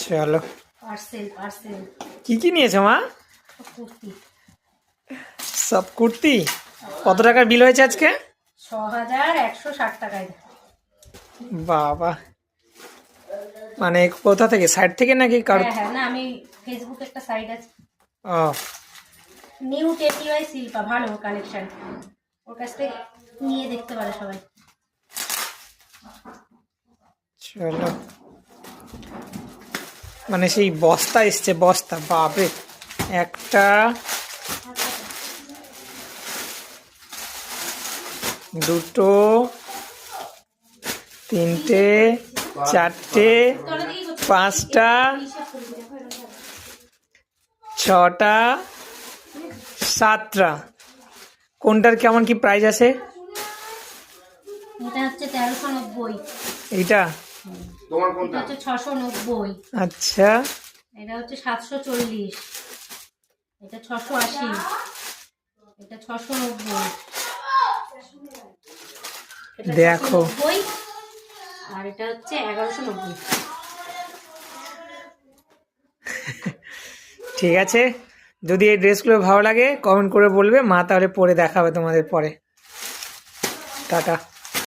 চলো parcel parcel কি কি নিয়েছো মা? কুর্তি, সব কুর্তি। কত টাকার বিল হয়েছে আজকে? 6160 টাকায়। বাবা, মানে কোথা থেকে, সাইড থেকে নাকি কার? হ্যাঁ হ্যাঁ, না আমি ফেসবুকে একটা সাইট আছে, ও নিউ টেটিওয়াই শিল্পা, ভালো কালেকশন, ওর কাছ থেকে নিয়ে দেখতে পারে সবাই। চলো, মানে সেই বস্তা এসছে, বস্তা, বাপরে। একটা, দুটো, তিনটে, চারটে, পাঁচটা, ছটা, সাতটা। কোনটার কেমন কি প্রাইস আছে? এটা হচ্ছে 1390, এইটা এটা হচ্ছে 690, আচ্ছা, এটা হচ্ছে 740, এটা 680, এটা 690, এটা দেখো 690, আর এটা হচ্ছে 1190। ঠিক আছে, যদি এই ড্রেসগুলো ভালো লাগে কমেন্ট করে বলবে, মা তাহলে পরে দেখাবে তোমাদের পরে। টাটা।